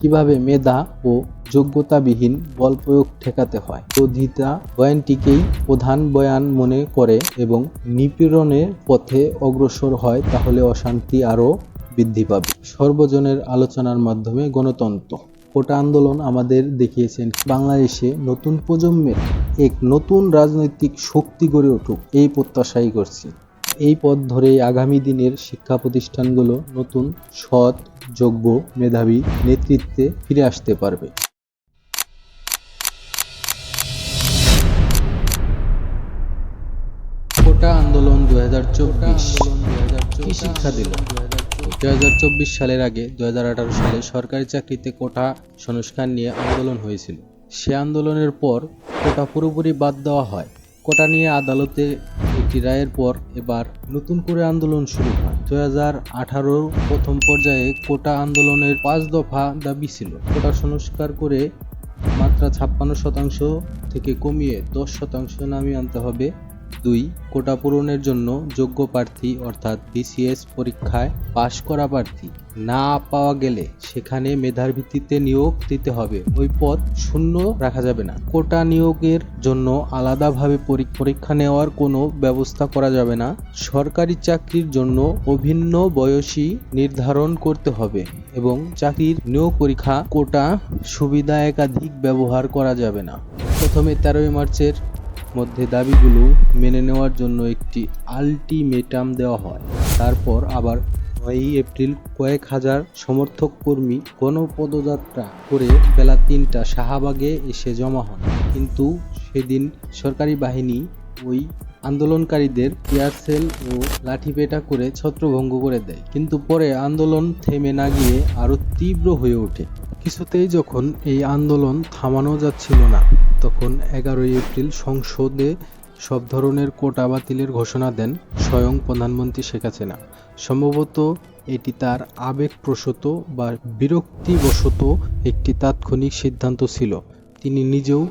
কিভাবে মেধা ও যোগ্যতাবিহীন বল প্রয়োগ ঠেকাতে হয়। বিরোধিতা বয়ানটিকেই প্রধান বয়ান মনে করে এবং নিপীড়নের পথে অগ্রসর হয়, তাহলে অশান্তি আরও বৃদ্ধি পাবে। সর্বজনের আলোচনার মাধ্যমে গণতন্ত্র। কোটা আন্দোলন আমাদের দেখিয়েছেন বাংলাদেশে নতুন প্রজন্মের এক নতুন রাজনৈতিক শক্তি গড়ে উঠুক, এই প্রত্যাশাই করছি। এই পথ ধরেই আগামী দিনের শিক্ষা প্রতিষ্ঠানগুলো নতুন, সৎ, যোগ্য, মেধাবী নেতৃত্বে ফিরে আসতে পারবে। কোটা আন্দোলন 2024 কি শিক্ষা দিল? 2024 সালের আগে 2018 সালে সরকারি চাকরিতে কোটা সংস্কার নিয়ে আন্দোলন হয়েছিল। সে আন্দোলনের পর কোটা পুরোপুরি বাদ দেওয়া হয়। কোটা নিয়ে আদালতে একটি রায়ের পর এবার নতুন করে আন্দোলন শুরু হয়। 2018 প্রথম পর্যায়ে কোটা আন্দোলনের 5 দফা দাবি ছিল। কোটা সংস্কার করে মাত্রা 56% থেকে কমিয়ে 10% নামিয়ে আনতে হবে। 2. কোটা পূরণের জন্য যোগ্য প্রার্থী অর্থাৎ বিসিএস পরীক্ষায় পাশ করা প্রার্থী না পাওয়া গেলে সেখানে মেধার ভিত্তিতে নিয়োগ দিতে হবে, ওই পদ শূন্য রাখা যাবে না। কোটা নিয়োগের জন্য আলাদাভাবে পরীক্ষা নেওয়ার কোনো ব্যবস্থা করা যাবে না। সরকারি চাকরির জন্য অভিন্ন বয়সী নির্ধারণ করতে হবে এবং চাকরির নিয়োগ পরীক্ষা কোটা সুবিধা একাধিক ব্যবহার করা যাবে না। প্রথমে 13 মার্চের মধ্যে দাবিগুলো মেনে নেওয়ার জন্য একটি আলটিমেটাম দেওয়া হয়। তারপর আবার 9 এপ্রিল কয়েক হাজার সমর্থক কর্মী গণপদযাত্রা করে বেলা 3টা শাহবাগে এসে জমা হন। কিন্তু সেদিন সরকারি বাহিনী ওই আন্দোলনকারীদের টিয়ারশেল ও লাঠিপেটা করে ছত্রভঙ্গ করে দেয়। কিন্তু পরে আন্দোলন থেমে না গিয়ে আরও তীব্র হয়ে ওঠে। কিছুতেই যখন এই আন্দোলন থামানো যাচ্ছিল না, তখন 11 এপ্রিল সংসদে সব ধরনের কোটা বাতিলের ঘোষণা দেন স্বয়ং প্রধানমন্ত্রী শেখ হাসিনা। সম্ভবত এটি তার আবেগপ্রসূত বা বিরক্তিবশত একটি তাৎক্ষণিক সিদ্ধান্ত ছিল, তিনি নিজেও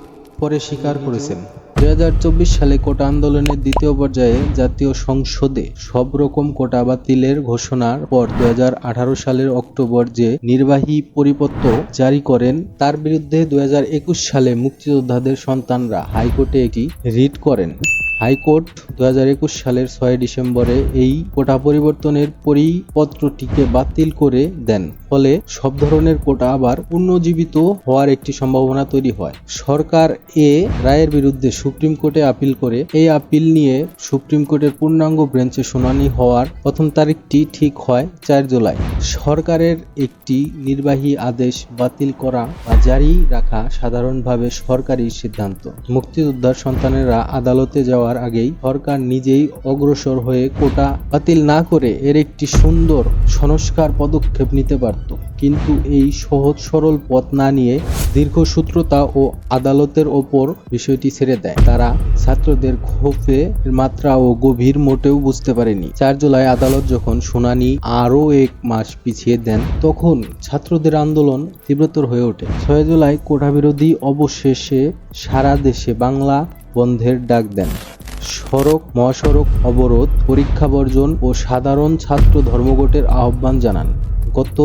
পরে স্বীকার করেছেন। 2024 সালে কোটা আন্দোলনের দ্বিতীয় পর্যায়ে জাতীয় সংসদে সব রকম কোটা বাতিলের ঘোষণার পর 2018 সালের অক্টোবর যে নির্বাহী পরিপত্র জারি করেন, তার বিরুদ্ধে 2021 সালে মুক্তিযোদ্ধাদের সন্তানরা হাইকোর্টে একটি রিট করেন। হাইকোর্ট 2021 সালের 6 ডিসেম্বরে এই কোটা পরিবর্তনের পরিপত্রটিকে বাতিল করে দেন। ফলে সব ধরনের কোটা আবার পুনর্জীবিত হওয়ার একটি সম্ভাবনা তৈরি হয়। সরকার এ রায়ের বিরুদ্ধে সুপ্রিম কোর্টে আপিল করে। এই আপিল নিয়ে সুপ্রিম কোর্টের পূর্ণাঙ্গ বেঞ্চে শুনানি হওয়ার প্রথম তারিখটি ঠিক হয় 4 জুলাই। সরকারের একটি নির্বাহী আদেশ বাতিল করা বা জারি রাখা সাধারণভাবে সরকারি সিদ্ধান্ত। মুক্তিযোদ্ধার সন্তানেরা আদালতে যাওয়ার আগেই সরকার নিজেই অগ্রসর হয়ে কোটা বাতিল না করে এর একটি সুন্দর সংস্কার পদক্ষেপ নিতে পারত। কিন্তু এই সহজ সরল পথ না নিয়ে দীর্ঘসূত্রতা ও আদালতের ওপর বিষয়টি ছেড়ে দেয়। তারা ছাত্রদের ক্ষোভের মাত্রা ও গভীর মোটেও বুঝতে পারেনি। 4 জুলাই আদালত যখন শুনানি আরও 1 মাস পিছিয়ে দেন, তখন ছাত্রদের আন্দোলন তীব্রতর হয়ে ওঠে। 6 জুলাই কোটা বিরোধী অবশেষে সারা দেশে বাংলা বন্ধের ডাক দেন। সড়ক, মহাসড়ক অবরোধ, পরীক্ষা বর্জন ও সাধারণ ছাত্র ধর্মঘটের আহ্বান জানান। গত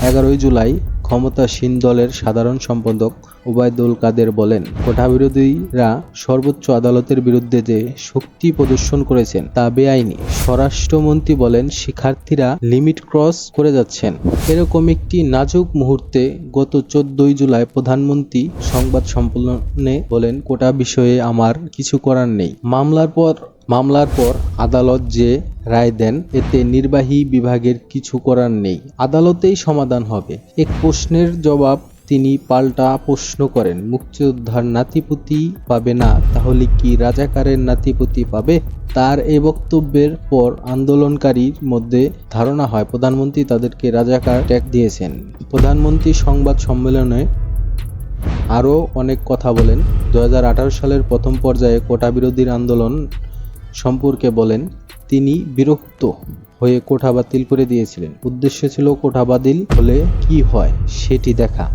11 জুলাই ক্ষমতাসীন দলের সাধারণ সম্পাদক ওবায়দুল কাদের বলেন, কোটা বিরোধীরা সর্বোচ্চ আদালতের বিরুদ্ধে যে শক্তি প্রদর্শন করেছেন তা বেআইনি। স্বরাষ্ট্রমন্ত্রী বলেন, শিক্ষার্থীরা লিমিট ক্রস করে যাচ্ছেন। এরকম একটি নাজুক মুহূর্তে গত 14 জুলাই প্রধানমন্ত্রী সংবাদ সম্মেলনে বলেন, কোটা বিষয়ে আমার কিছু করার নেই। মামলার পর আদালত যে রায় দেন, এতে নির্বাহী বিভাগের কিছু করার নেই, আদালতেই সমাধান হবে। এক প্রশ্নের জবাব তিনি পাল্টা প্রশ্ন করেন, মুক্তিযোদ্ধার নাতিপুতি পাবে না, তাহলে কি রাজাকারের নাতিপুতি পাবে? তার এ বক্তব্যের পর আন্দোলনকারীর মধ্যে ধারণা হয় প্রধানমন্ত্রী তাদেরকে রাজাকার ট্যাগ দিয়েছেন। প্রধানমন্ত্রী সংবাদ সম্মেলনে আরও অনেক কথা বলেন। 2018 সালের প্রথম পর্যায়ে কোটা বিরোধীর আন্দোলন সম্পর্কে বলেন, তিনি বিরক্ত হয়ে কোটা বাতিল করে দিয়েছিলেন। উদ্দেশ্য ছিল কোটা বাতিল হলে কি হয় সেটি দেখা।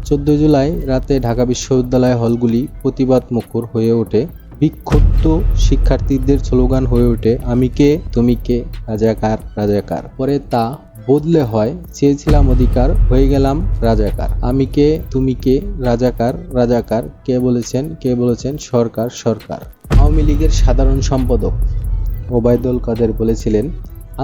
14 জুলাই রাতে ঢাকা বিশ্ববিদ্যালয় হলগুলি প্রতিবাদ মুখর হয়ে ওঠে। বিক্ষুব্ধ শিক্ষার্থীদের স্লোগান হয়ে ওঠে, আমি কে তুমি কে, রাজাকার রাজাকার। পরে তা বদলে হয়, চেয়েছিলাম অধিকার, হয়ে গেলাম রাজাকার। আমি কে, তুমি কে, রাজাকার রাজাকার, কে বলেছেন সরকার সরকার। আওয়ামী লীগের সাধারণ সম্পাদক ওবায়দুল কাদের বলেছিলেন,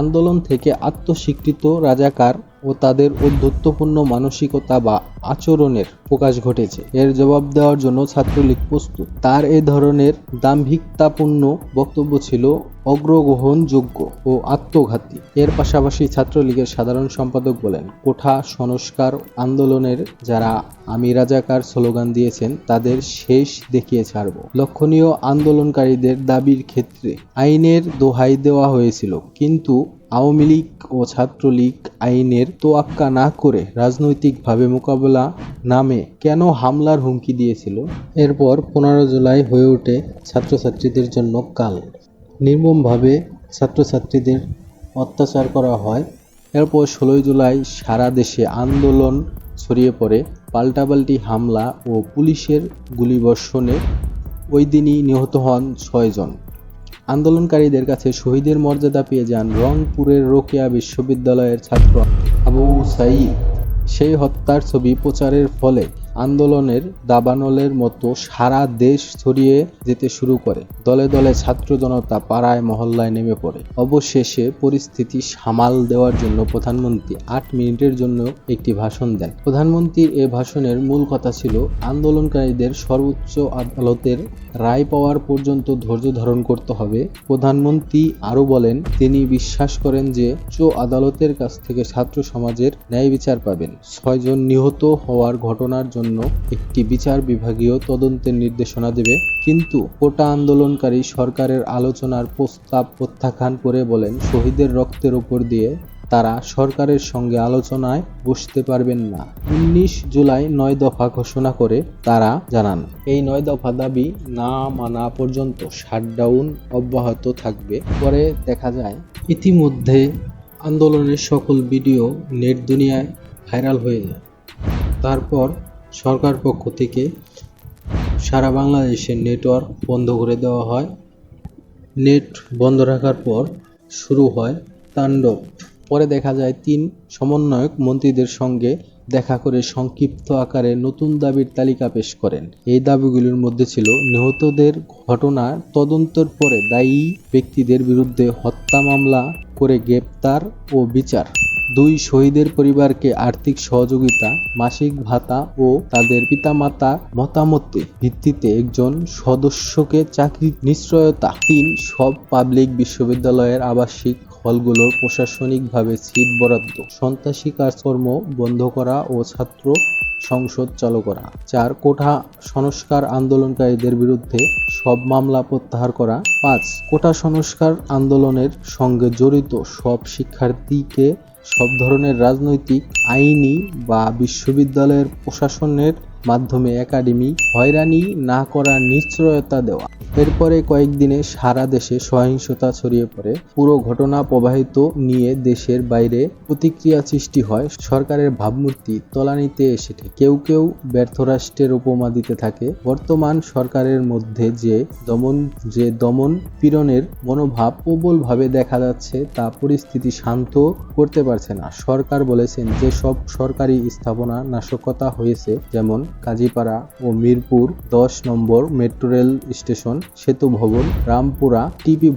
আন্দোলন থেকে আত্মস্বীকৃত রাজাকার ও তাদের ঔদ্ধত্যপূর্ণ মানসিকতা বা আচরণের প্রকাশ ঘটেছে। এর জবাব দেওয়ার জন্য ছাত্রলীগ প্রস্তুত। তার এ ধরনের দাম্ভিকতাপূর্ণ বক্তব্য ছিল অগ্রগ্রহণযোগ্য ও আত্মঘাতী। এর পাশাপাশি ছাত্রলীগের সাধারণ সম্পাদক বলেন, কোঠা সংস্কার আন্দোলনের যারা আমি রাজাকার স্লোগান দিয়েছেন তাদের শেষ দেখিয়ে ছাড়ব। লক্ষণীয়, আন্দোলনকারীদের দাবির ক্ষেত্রে আইনের দোহাই দেওয়া হয়েছিল, কিন্তু আওয়ামী লীগ ও ছাত্রলীগ আইনের তোয়াক্কা না করে রাজনৈতিকভাবে মোকাবেলা নামে কেন হামলার হুমকি দিয়েছিল। এরপর 15 জুলাই হয়ে ওঠে ছাত্রছাত্রীদের জন্য কাল। নির্মমভাবে ছাত্রছাত্রীদের অত্যাচার করা হয়। এরপর 16 জুলাই সারা দেশে আন্দোলন ছড়িয়ে পড়ে। পাল্টাপাল্টি হামলা ও পুলিশের গুলিবর্ষণে ওই দিনই নিহত হন 6 জন। আন্দোলনকারীদের কাছে শহীদের মর্যাদা পেয়ে যান রংপুরের রোকেয়া বিশ্ববিদ্যালয়ের ছাত্র আবু সাঈদ। সেই হত্যার ছবি প্রচারের ফলে আন্দোলনের দাবানলের মতো সারা দেশ ছড়িয়ে যেতে শুরু করে। দলে দলে ছাত্র জনতা পাড়ায় মহল্লায় নেমে পড়ে। অবশেষে পরিস্থিতি সামাল দেওয়ার জন্য প্রধানমন্ত্রী 8 মিনিটের জন্য একটি ভাষণ দেন। প্রধানমন্ত্রীর এ ভাষণের মূল কথা ছিল আন্দোলনকারীদের সর্বোচ্চ আদালতের রায় পাওয়ার পর্যন্ত ধৈর্য ধারণ করতে হবে। প্রধানমন্ত্রী আরও বলেন, তিনি বিশ্বাস করেন যে উচ্চ আদালতের কাছ থেকে ছাত্র সমাজের ন্যায় বিচার পাবেন। 6 জন নিহত হওয়ার ঘটনার জন্য একটি বিচার বিভাগীয় তদন্তের নির্দেশনা দেবে, কিন্তু কোটা আন্দোলনকারী সরকারের আলোচনার প্রস্তাব প্রত্যাখ্যান করে বলেন, শহীদের রক্তের উপর দিয়ে তারা সরকারের সঙ্গে আলোচনায় বসতে পারবেন না। 19 জুলাই 9 দফা ঘোষণা করে তারা জানান, এই 9 দফা দাবি না মানা পর্যন্ত শাটডাউন অব্যাহত থাকবে। পরে দেখা যায় ইতিমধ্যে আন্দোলনের সকল ভিডিও নেট দুনিয়ায় ভাইরাল হয়ে যায়। তারপর সরকার পক্ষ থেকে সারা বাংলাদেশের নেটওয়ার্ক বন্ধ করে দেওয়া হয়। নেট বন্ধ রাখার পর শুরু হয় তাণ্ডব। পরে দেখা যায় 3 সমন্বয়ক মন্ত্রীদের সঙ্গে দেখা করে সংক্ষিপ্ত আকারে নতুন দাবির তালিকা পেশ করেন। এই দাবিগুলির মধ্যে ছিল নিহতদের ঘটনার তদন্তের পরে দায়ী ব্যক্তিদের বিরুদ্ধে হত্যা মামলা করে গ্রেপ্তার ও বিচার, 2 শহীদের পরিবারকে আর্থিক সহযোগিতা, মাসিক ভাতা ও তাদের পিতামাতা মতামতের ভিত্তিতে একজন সদস্যকে চাকরির নিশ্চয়তা, 3 সব পাবলিক বিশ্ববিদ্যালয়ের আবাসিক হলগুলোর প্রশাসনিকভাবে সিট বরাদ্দ, সন্ত্রাসী কাজকর্ম বন্ধ করা ও ছাত্র সংসদ চালু করা, 4 কোটা সংস্কার আন্দোলনকারীদের বিরুদ্ধে সব মামলা প্রত্যাহার করা, 5 কোটা সংস্কার আন্দোলনের সঙ্গে জড়িত সব শিক্ষার্থীকে সব ধরনের রাজনৈতিক, আইনি বা বিশ্ববিদ্যালয়ের প্রশাসনের মাধ্যমে একাডেমি হয়রানি না করার নিশ্চয়তা দেওয়া। এরপরে কয়েকদিনে সারা দেশে সহিংসতা ছড়িয়ে পড়ে। পুরো ঘটনা প্রবাহিত নিয়ে দেশের বাইরে প্রতিক্রিয়া সৃষ্টি হয়। সরকারের ভাবমূর্তি তলানিতে এসে কেউ কেউ ব্যর্থ রাষ্ট্রের উপমা দিতে থাকে। বর্তমান সরকারের মধ্যে যে দমন পীড়নের মনোভাব প্রবলভাবে দেখা যাচ্ছে, তা পরিস্থিতি শান্ত করতে পারছে না। সরকার বলেছেন যে সব সরকারি স্থাপনা নাশকতা হয়েছে, যেমন কাজীপাড়া ও মিরপুর 10 নম্বর মেট্রো রেল স্টেশন, সেতু ভবন, রামপুরা টিপি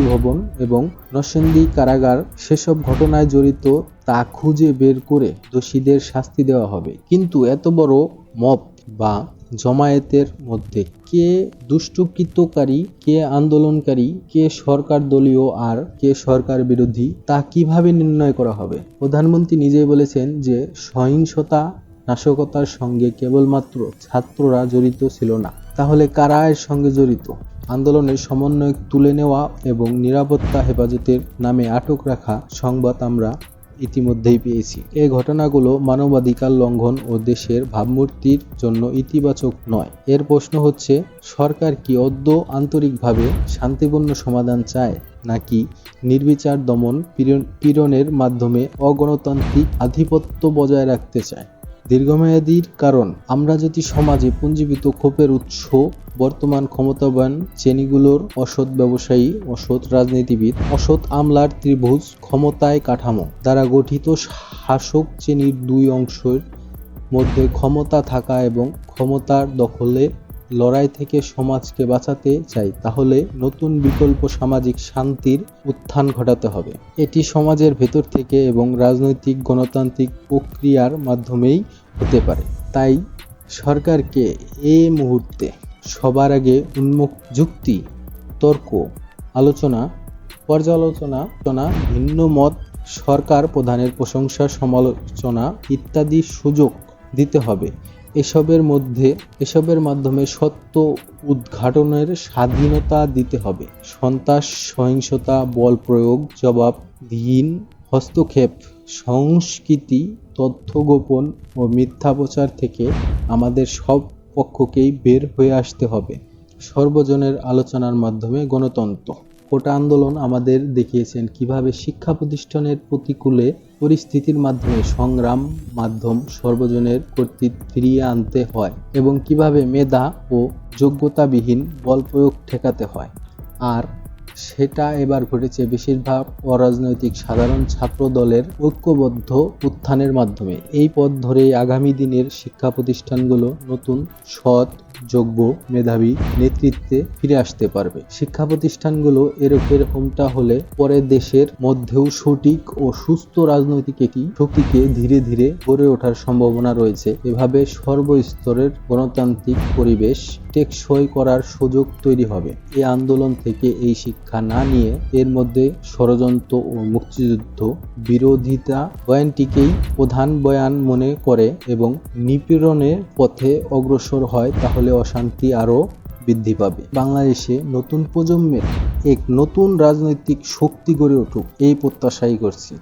ভবন এবং নরসিংদী কারাগার, সেসব ঘটনায় জড়িত তা খুঁজে বের করে দোষীদের শাস্তি দেওয়া হবে। কিন্তু এত বড় মব বা জমায়েতের মধ্যে কে দুষ্কৃতকারী, কে আন্দোলনকারী, কে সরকার দলীয় আর কে সরকার বিরোধী, তা কিভাবে নির্ণয় করা হবে? প্রধানমন্ত্রী নিজেই বলেছেন যে সহিংসতা নাশকতার সঙ্গে কেবলমাত্র ছাত্ররা জড়িত ছিল না। তাহলে কারা এর সঙ্গে জড়িত? আন্দোলনের সমন্বয় তুলে নেওয়া এবং নিরাপত্তা হেফাজতের নামে আটক রাখা সংবাদ আমরা ইতিমধ্যেই পেয়েছি। এই ঘটনাগুলো মানবাধিকার লঙ্ঘন ও দেশের ভাবমূর্তির জন্য ইতিবাচক নয়। এর প্রশ্ন হচ্ছে, সরকার কি আদৌ আন্তরিকভাবে শান্তিপূর্ণ সমাধান চায়, নাকি নির্বিচার দমন পীড়নের মাধ্যমে অগণতান্ত্রিক আধিপত্য বজায় রাখতে চায়? দীর্ঘমেয়াদীর কারণ আমরা যদি সমাজে পুঞ্জীভূত ক্ষোভের উৎস বর্তমান ক্ষমতাবান শ্রেণীগুলোর অসৎ ব্যবসায়ী, অসৎ রাজনীতিবিদ, অসৎ আমলার ত্রিভুজ ক্ষমতায় কাঠামো দ্বারা গঠিত শাসক শ্রেণীর দুই অংশের মধ্যে ক্ষমতা থাকা এবং ক্ষমতার দখলে লড়াই থেকে সমাজকে বাঁচাতে চাই, তাহলে নতুন বিকল্প সামাজিক শান্তির উত্থান ঘটাতে হবে। এটি সমাজের ভেতর থেকে এবং রাজনৈতিক গণতান্ত্রিক প্রক্রিয়ার মাধ্যমেই হতে পারে। তাই সরকারকে এই মুহূর্তে সবার আগে উন্মুক্ত যুক্তি, তর্ক, আলোচনা, পর্যালোচনা, ভিন্ন মত, সরকার প্রধানের প্রশংসা, সমালোচনা ইত্যাদি সুযোগ দিতে হবে। এসবের মাধ্যমে সত্য উদ্ঘাটনের স্বাধীনতা দিতে হবে। সন্ত্রাস, সহিংসতা, বল প্রয়োগ, জবাবদিহিন হস্তক্ষেপ, সংস্কৃতি, তথ্য গোপন ও মিথ্যা প্রচার থেকে আমাদের সব পক্ষকেই বের হয়ে আসতে হবে। সর্বজনের আলোচনার মাধ্যমে গণতন্ত্র। কোটা আন্দোলন আমাদের দেখিয়েছেন কিভাবে শিক্ষা প্রতিষ্ঠানের প্রতিকূলে পরিস্থিতির মাধ্যমে সংগ্রাম মাধ্যম সর্বজনের কর্তৃত্ব ফিরিয়ে আনতে হয় এবং কিভাবে মেধা ও যোগ্যতাবিহীন বল প্রয়োগ ঠেকাতে হয়। আর সেটা এবার ঘটেছে বেশিরভাগ অরাজনৈতিক সাধারণ ছাত্র দলের ঐক্যবদ্ধ উত্থানের মাধ্যমে। এই পথ ধরেই আগামী দিনের শিক্ষা প্রতিষ্ঠানগুলো নতুন, সৎ, যোগ্য, মেধাবী নেতৃত্বে ফিরে আসতে পারবে। শিক্ষা প্রতিষ্ঠানগুলো এরকমটা হলে পরে দেশের মধ্যেও সঠিক ও সুস্থ রাজনৈতিক একটি শক্তিকে ধীরে ধীরে গড়ে ওঠার সম্ভাবনা রয়েছে। এভাবে সর্বস্তরের গণতান্ত্রিক পরিবেশ টেকসই করার সুযোগ তৈরি হবে। এই আন্দোলন থেকে এই শিক্ষা না নিয়ে এর মধ্যে ষড়যন্ত্র ও মুক্তিযুদ্ধ বিরোধিতা বয়ানটিকেই প্রধান বয়ান মনে করে এবং নিপীড়নের পথে অগ্রসর হয়, তাহলে অশান্তি আরও বৃদ্ধি পাবে। বাংলাদেশে নতুন প্রজন্মের এক নতুন রাজনৈতিক শক্তি গড়ে উঠুক, এই প্রত্যাশাই করছি।